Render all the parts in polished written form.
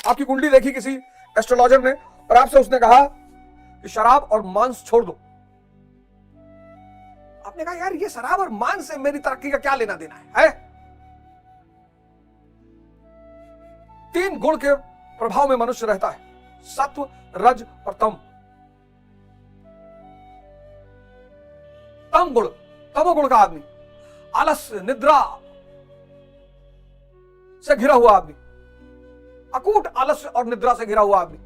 आपकी कुंडली देखी किसी एस्ट्रोलॉजर ने और आपसे उसने कहा कि शराब और मांस छोड़ दो, आपने कहा यार ये शराब और मांस से मेरी तरक्की का क्या लेना देना है? 3 गुण के प्रभाव में मनुष्य रहता है, सत्व, रज और तम। तम गुण, तमोगुण का आदमी, आलस्य, निद्रा से घिरा हुआ आदमी, अकूट आलस्य और निद्रा से घिरा हुआ आदमी,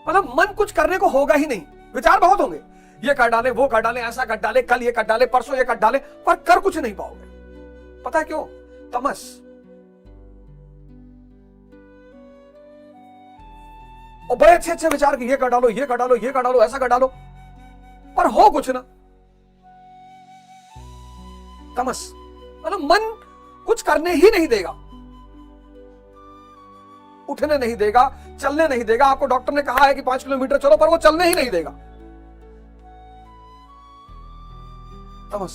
मतलब मन कुछ करने को होगा ही नहीं, विचार बहुत होंगे, ये कर डाले, वो कर डाले, ऐसा कर डाले, कल ये कर डाले, परसों ये कर डाले, पर कर कुछ नहीं पाओगे। पता है क्यों? तमस। और बड़े अच्छे अच्छे विचार कि ये कर डालो, ये कर डालो, ये कर डालो, ऐसा कर डालो, पर हो कुछ ना। तमस मतलब मन कुछ करने ही नहीं देगा, उठने नहीं देगा, चलने नहीं देगा। आपको डॉक्टर ने कहा है कि 5 किलोमीटर चलो, पर वो चलने ही नहीं देगा। तमस।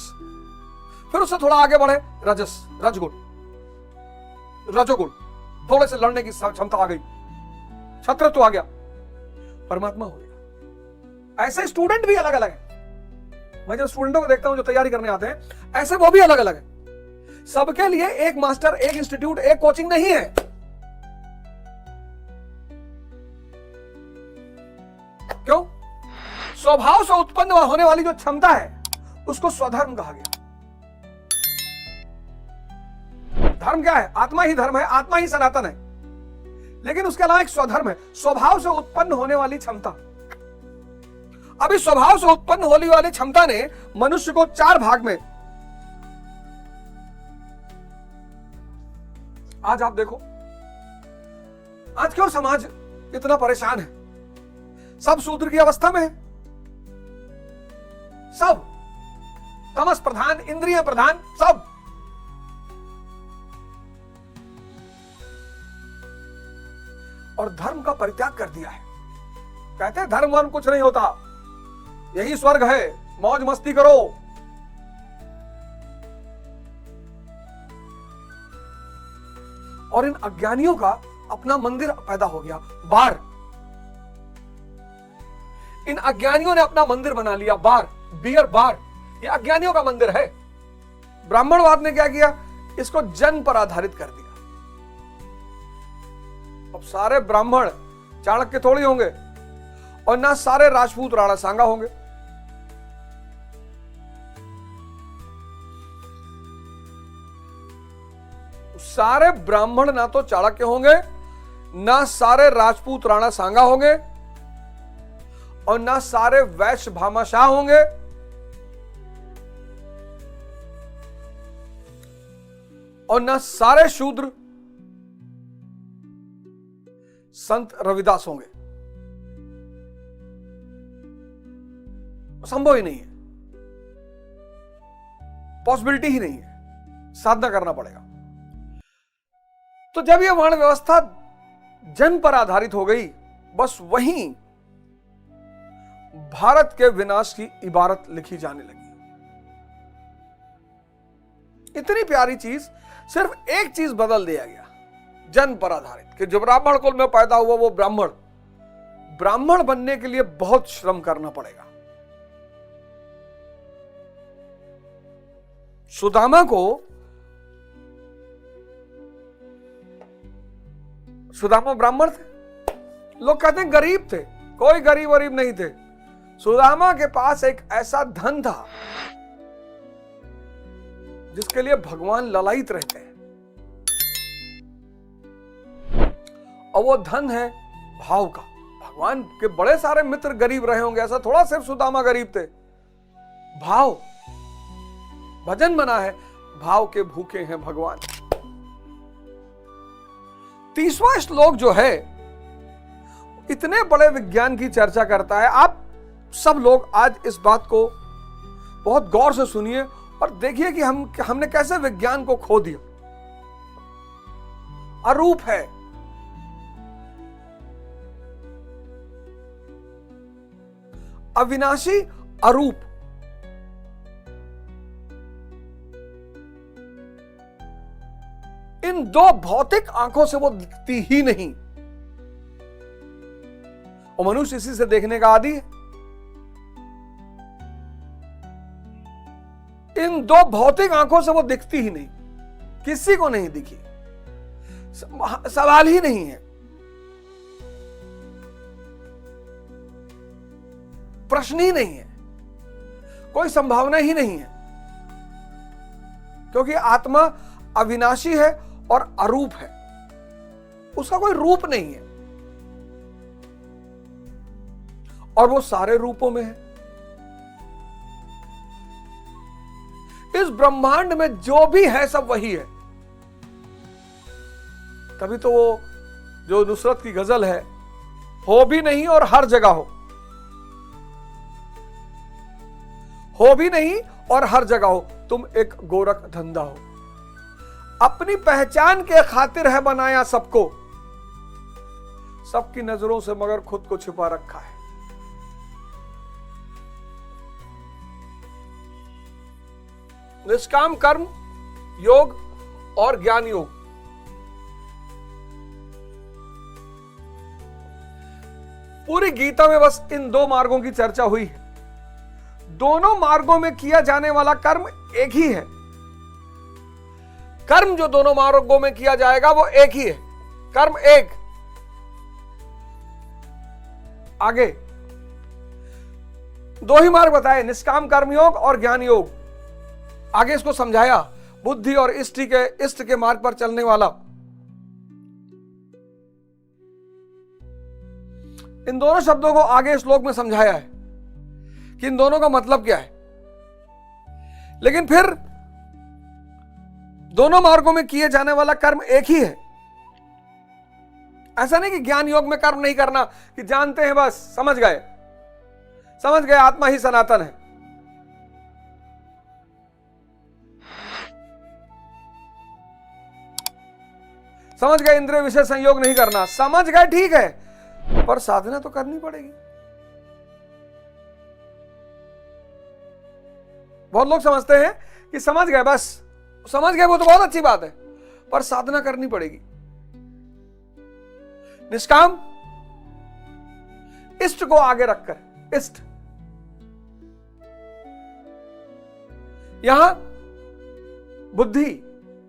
फिर उससे थोड़ा आगे बढ़े, रजस, रजगुण, रजोगुण, थोड़े से लड़ने की क्षमता आ गई, छत्रत्व आ गया, परमात्मा हो गया। ऐसे स्टूडेंट भी अलग अलग हैं। मैं जब स्टूडेंटों को देखता हूं जो तैयारी करने आते हैं, ऐसे वो भी अलग अलग है। सबके लिए एक मास्टर, एक इंस्टीट्यूट, एक कोचिंग नहीं है। क्यों? स्वभाव से उत्पन्न होने वाली जो क्षमता है उसको स्वधर्म कहा गया। धर्म क्या है? आत्मा ही धर्म है, आत्मा ही सनातन है, लेकिन उसके अलावा एक स्वधर्म है, स्वभाव से उत्पन्न होने वाली क्षमता। अभी स्वभाव से उत्पन्न होने वाली क्षमता ने मनुष्य को 4 भाग में, आज आप देखो आज क्यों समाज इतना परेशान है? सब शूद्र की अवस्था में है, सब तमस प्रधान, इंद्रिय प्रधान, सब। और धर्म का परित्याग कर दिया है। कहते हैं धर्म वर्ण कुछ नहीं होता, यही स्वर्ग है, मौज मस्ती करो। और इन अज्ञानियों का अपना मंदिर पैदा हो गया, बार। इन अज्ञानियों ने अपना मंदिर बना लिया, बार, बियर बार। ये अज्ञानियों का मंदिर है। ब्राह्मणवाद ने क्या किया? इसको जन्म पर आधारित कर दिया। अब सारे ब्राह्मण चाणक्य थोड़ी होंगे, और ना सारे राजपूत राणा सांगा होंगे। सारे ब्राह्मण ना तो चाणक्य होंगे, ना सारे राजपूत राणा सांगा होंगे, और ना सारे वैश्य भामाशाह होंगे, और ना सारे शूद्र संत रविदास होंगे। संभव ही नहीं है, पॉसिबिलिटी ही नहीं है, साधना करना पड़ेगा। तो जब यह वर्ण व्यवस्था जन्म पर आधारित हो गई, बस वहीं भारत के विनाश की इबारत लिखी जाने लगी। इतनी प्यारी चीज, सिर्फ एक चीज बदल दिया गया, जन्म पर आधारित, कि जो ब्राह्मण कुल में पैदा हुआ वो ब्राह्मण बनने के लिए बहुत श्रम करना पड़ेगा। सुदामा ब्राह्मण थे, लोग कहते हैं गरीब थे, कोई गरीब वरीब नहीं थे। सुदामा के पास एक ऐसा धन था जिसके लिए भगवान ललायित रहते हैं, और वो धन है भाव का। भगवान के बड़े सारे मित्र गरीब रहे होंगे, ऐसा थोड़ा सिर्फ सुदामा गरीब थे। भाव, भजन बना है, भाव के भूखे हैं भगवान। 30वां श्लोक जो है इतने बड़े विज्ञान की चर्चा करता है। आप सब लोग आज इस बात को बहुत गौर से सुनिए और देखिए कि हमने कैसे विज्ञान को खो दिया। अरूप है, अविनाशी, अरूप। इन दो भौतिक आंखों से वो दिखती ही नहीं, और मनुष्य इसी से देखने का आदी है। इन दो भौतिक आंखों से वो दिखती ही नहीं, किसी को नहीं दिखी, सवाल ही नहीं है, प्रश्न ही नहीं है, कोई संभावना ही नहीं है, क्योंकि आत्मा अविनाशी है और अरूप है, उसका कोई रूप नहीं है, और वो सारे रूपों में है। इस ब्रह्मांड में जो भी है सब वही है। तभी तो वो जो नुसरत की गजल है, हो भी नहीं और हर जगह हो भी नहीं और हर जगह हो, तुम एक गोरख धंधा हो। अपनी पहचान के खातिर है बनाया सबको, सबकी नजरों से मगर खुद को छुपा रखा है। निष्काम कर्म योग और ज्ञान योग, पूरी गीता में बस इन दो मार्गों की चर्चा हुई है। दोनों मार्गों में किया जाने वाला कर्म एक ही है। कर्म जो दोनों मार्गों में किया जाएगा वो एक ही है, कर्म एक। आगे दो ही मार्ग बताए, निष्काम कर्म योग और ज्ञान योग। आगे इसको समझाया, बुद्धि और इष्ट के मार्ग पर चलने वाला। इन दोनों शब्दों को आगे श्लोक में समझाया है कि इन दोनों का मतलब क्या है। लेकिन फिर दोनों मार्गों में किए जाने वाला कर्म एक ही है। ऐसा नहीं कि ज्ञान योग में कर्म नहीं करना, कि जानते हैं बस, समझ गए आत्मा ही सनातन है। समझ गए इंद्रिय विषय संयोग नहीं करना, समझ गए ठीक है, पर साधना तो करनी पड़ेगी। बहुत लोग समझते हैं कि समझ गए बस, समझ गए वो तो बहुत अच्छी बात है, पर साधना करनी पड़ेगी। निष्काम इष्ट को आगे रखकर, इष्ट यहां बुद्धि,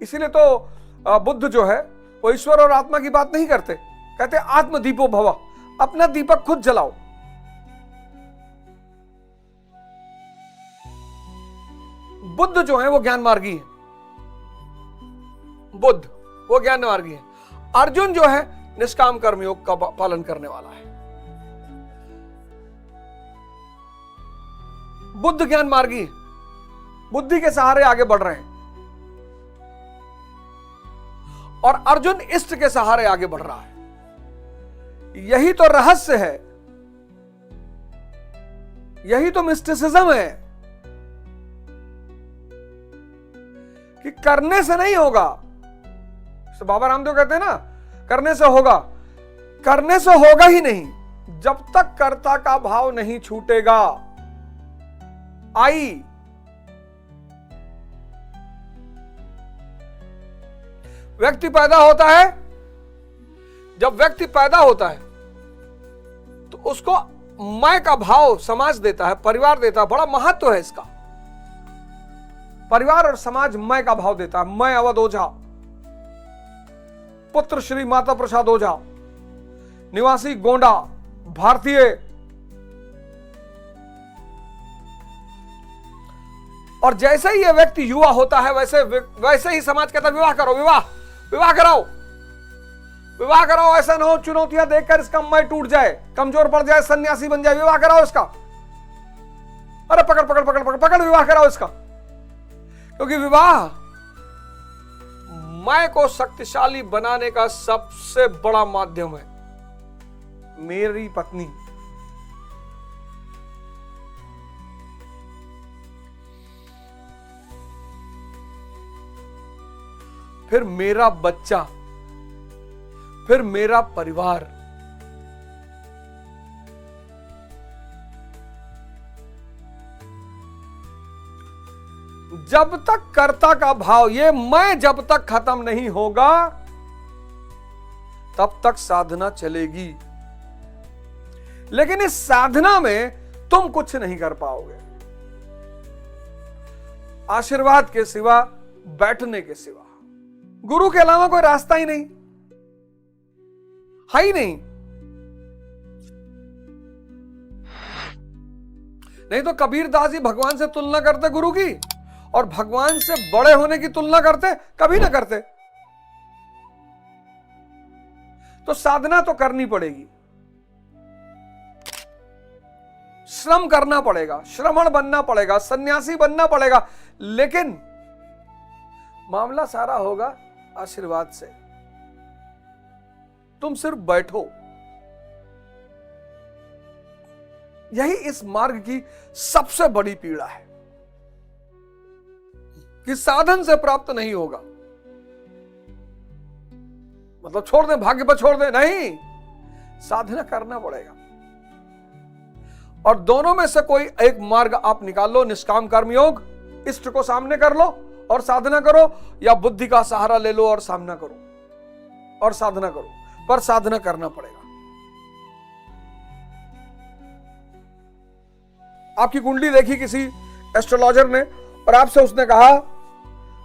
इसीलिए तो बुद्ध जो है वो ईश्वर और आत्मा की बात नहीं करते, कहते आत्म दीपो भव, अपना दीपक खुद जलाओ। बुद्ध जो है वो ज्ञान मार्गी है, बुद्ध वो ज्ञान मार्गी है। अर्जुन जो है निष्काम कर्मयोग का पालन करने वाला है। बुद्ध ज्ञान मार्गी है, बुद्धि के सहारे आगे बढ़ रहे हैं, और अर्जुन इष्ट के सहारे आगे बढ़ रहा है। यही तो रहस्य है, यही तो मिस्टिसिज्म है कि करने से नहीं होगा। तो बाबा रामदेव कहते हैं ना, करने से होगा, करने से होगा ही नहीं जब तक कर्ता का भाव नहीं छूटेगा। आई व्यक्ति पैदा होता है, जब व्यक्ति पैदा होता है तो उसको मैं का भाव समाज देता है, परिवार देता है। बड़ा महत्व है इसका। परिवार और समाज मैं का भाव देता है। मैं अवध ओझा, पुत्र श्री माता प्रसाद ओझा, निवासी गोंडा, भारतीय। और जैसे ही यह व्यक्ति युवा होता है वैसे ही समाज कहता है विवाह करो, विवाह कराओ, विवाह कराओ। ऐसा ना हो चुनौतियां देखकर इसका मैं टूट जाए, कमजोर पड़ जाए, सन्यासी बन जाए। विवाह कराओ इसका, अरे पकड़ पकड़ पकड़ पकड़ पकड़, विवाह कराओ इसका। क्योंकि विवाह मैं को शक्तिशाली बनाने का सबसे बड़ा माध्यम है। मेरी पत्नी, फिर मेरा बच्चा, फिर मेरा परिवार। जब तक कर्ता का भाव, ये मैं जब तक खत्म नहीं होगा तब तक साधना चलेगी। लेकिन इस साधना में तुम कुछ नहीं कर पाओगे आशीर्वाद के सिवा, बैठने के सिवा। गुरु के अलावा कोई रास्ता ही नहीं है, ही नहीं तो कबीर दास जी भगवान से तुलना करते गुरु की, और भगवान से बड़े होने की तुलना करते? कभी ना करते। तो साधना तो करनी पड़ेगी, श्रम करना पड़ेगा, श्रमण बनना पड़ेगा, सन्यासी बनना पड़ेगा, लेकिन मामला सारा होगा आशीर्वाद से। तुम सिर्फ बैठो। यही इस मार्ग की सबसे बड़ी पीड़ा है कि साधन से प्राप्त नहीं होगा। मतलब छोड़ दे, भाग्य पर छोड़ दे, नहीं, साधना करना पड़ेगा। और दोनों में से कोई एक मार्ग आप निकाल लो, निष्काम कर्म योग, इष्ट को सामने कर लो और साधना करो, या बुद्धि का सहारा ले लो और सामना करो और साधना करो, पर साधना करना पड़ेगा। आपकी कुंडली देखी किसी एस्ट्रोलॉजर ने और आपसे उसने कहा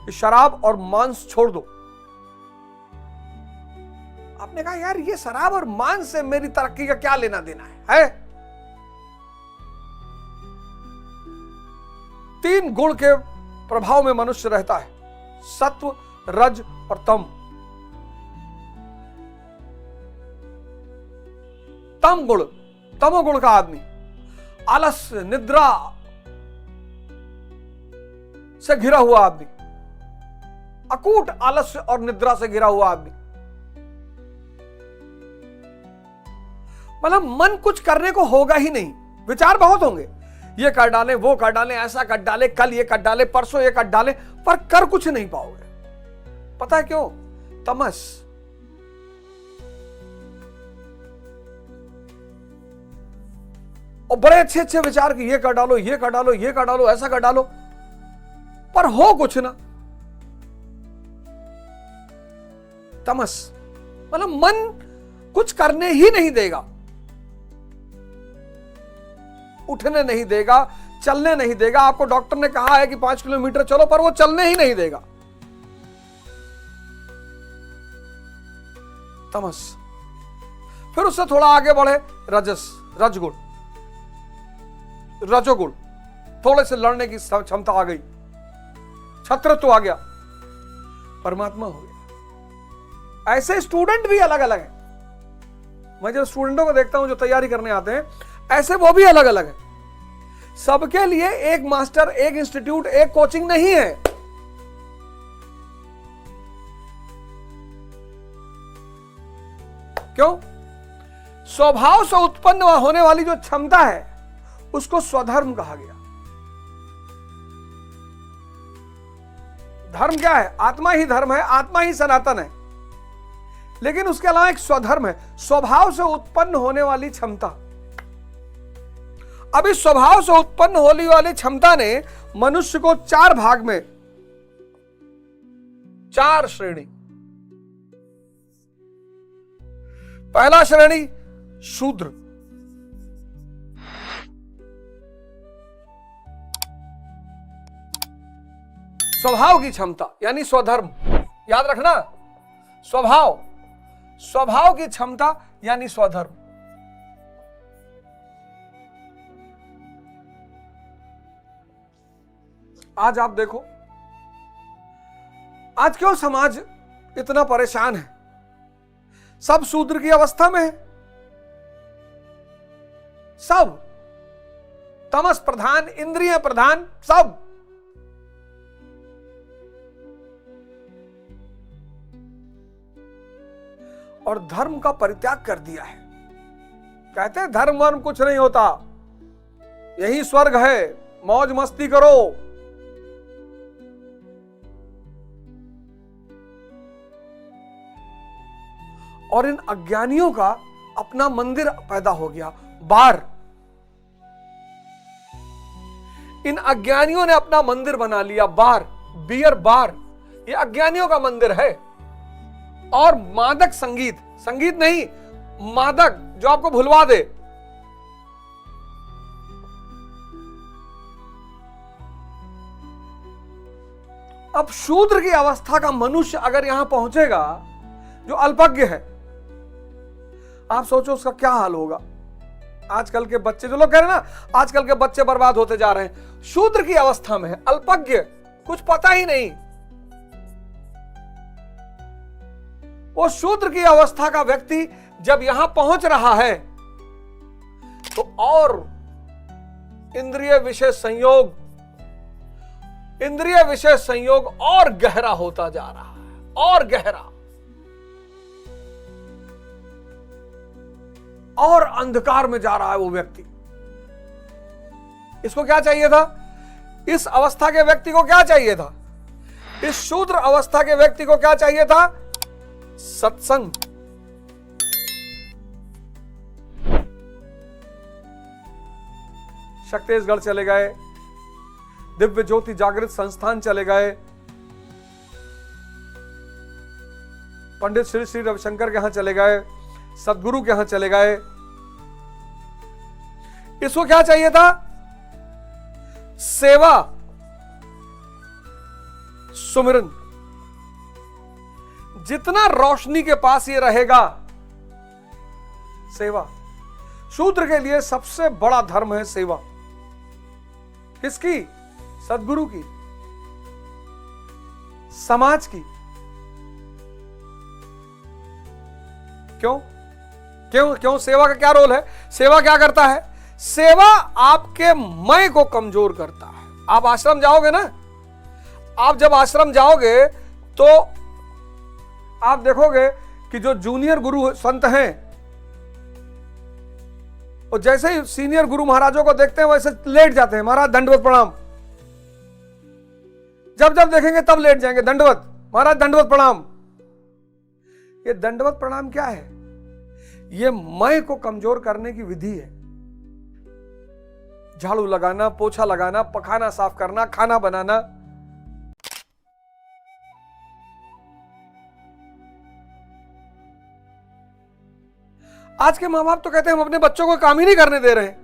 कि शराब और मांस छोड़ दो। आपने कहा यार ये शराब और मांस से मेरी तरक्की का क्या लेना देना है? 3 गुण के प्रभाव में मनुष्य रहता है, सत्व, रज और तम। तम गुण, तमोगुण का आदमी आलस्य, निद्रा से घिरा हुआ आदमी, अकूट आलस्य और निद्रा से घिरा हुआ आदमी। मतलब मन कुछ करने को होगा ही नहीं, विचार बहुत होंगे, ये कर डाले, वो कर डाले, ऐसा कर डाले, कल ये कर डाले, परसों ये कर डाले, पर कर कुछ नहीं पाओगे। पता है क्यों? तमस। और बड़े अच्छे अच्छे विचार कि ये कर डालो, ये कर डालो, ये कर डालो, ऐसा कर डालो, पर हो कुछ ना। तमस मतलब मन कुछ करने ही नहीं देगा, उठने नहीं देगा, चलने नहीं देगा। आपको डॉक्टर ने कहा है कि 5 किलोमीटर चलो, पर वो चलने ही नहीं देगा। तमस। फिर उससे थोड़ा आगे बढ़े रजस, रजगुण, रजोगुण, थोड़े से लड़ने की क्षमता आ गई, छत्रत्व आ गया, परमात्मा हो गया। ऐसे स्टूडेंट भी अलग अलग हैं। मैं जब स्टूडेंटों को देखता हूं जो तैयारी करने आते हैं, ऐसे वो भी अलग अलग हैं। सबके लिए एक मास्टर, एक इंस्टीट्यूट, एक कोचिंग नहीं है। क्यों? स्वभाव से उत्पन्न होने वाली जो क्षमता है उसको स्वधर्म कहा गया। धर्म क्या है? आत्मा ही धर्म है, आत्मा ही सनातन है। लेकिन उसके अलावा एक स्वधर्म है, स्वभाव से उत्पन्न होने वाली क्षमता। अब इस स्वभाव से उत्पन्न होने वाली क्षमता ने मनुष्य को 4 भाग में, 4 श्रेणी। पहला श्रेणी शूद्र, स्वभाव की क्षमता यानी स्वधर्म। याद रखना, स्वभाव, स्वभाव की क्षमता यानी स्वधर्म। आज आप देखो, आज क्यों समाज इतना परेशान है? सब शूद्र की अवस्था में है, सब तमस प्रधान, इंद्रिय प्रधान, सब। और धर्म का परित्याग कर दिया है। कहते हैं धर्म वर्म कुछ नहीं होता, यही स्वर्ग है, मौज मस्ती करो। और इन अज्ञानियों का अपना मंदिर पैदा हो गया बार। इन अज्ञानियों ने अपना मंदिर बना लिया, बार, बियर बार, ये अज्ञानियों का मंदिर है। और मादक संगीत, संगीत नहीं, मादक जो आपको भुलवा दे। अब शूद्र की अवस्था का मनुष्य अगर यहां पहुंचेगा, जो अल्पज्ञ है, आप सोचो उसका क्या हाल होगा। आजकल के बच्चे, जो लोग कह रहे हैं ना आजकल के बच्चे बर्बाद होते जा रहे हैं, शूद्र की अवस्था में है, अल्पज्ञ, कुछ पता ही नहीं। वो शूद्र की अवस्था का व्यक्ति जब यहां पहुंच रहा है तो और इंद्रिय विषय संयोग और गहरा होता जा रहा है, और गहरा, और अंधकार में जा रहा है वो व्यक्ति। इसको क्या चाहिए था? इस अवस्था के व्यक्ति को क्या चाहिए था? इस शूद्र अवस्था के व्यक्ति को क्या चाहिए था? सत्संग। शक्तिसगढ़ चले गए, दिव्य ज्योति जागृत संस्थान चले गए, पंडित श्री श्री रविशंकर के यहां चले गए, सदगुरु के यहां चले गए। इसको क्या चाहिए था? सेवा, सुमिरन। जितना रोशनी के पास ये रहेगा, सेवा। शूद्र के लिए सबसे बड़ा धर्म है सेवा। किसकी? सदगुरु की, समाज की। क्यों क्यों क्यों? सेवा का क्या रोल है? सेवा क्या करता है? सेवा आपके मैं को कमजोर करता है। आप आश्रम जाओगे ना, आप जब आश्रम जाओगे तो आप देखोगे कि जो जूनियर गुरु संत हैं, और जैसे ही सीनियर गुरु महाराजों को देखते हैं वैसे लेट जाते हैं, महाराज दंडवत प्रणाम। जब जब देखेंगे तब लेट जाएंगे, दंडवत महाराज, दंडवत प्रणाम। ये दंडवत प्रणाम क्या है? ये मैं को कमजोर करने की विधि है। झाड़ू लगाना, पोछा लगाना, पखाना साफ करना, खाना बनाना। आज के मां बाप तो कहते हैं हम अपने बच्चों को काम ही नहीं करने दे रहे हैं।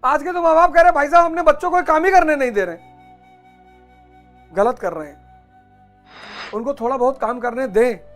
आज के तो मां बाप कह रहे हैं भाई साहब अपने बच्चों को काम ही करने नहीं दे रहे हैं। गलत कर रहे हैं। उनको थोड़ा बहुत काम करने दें।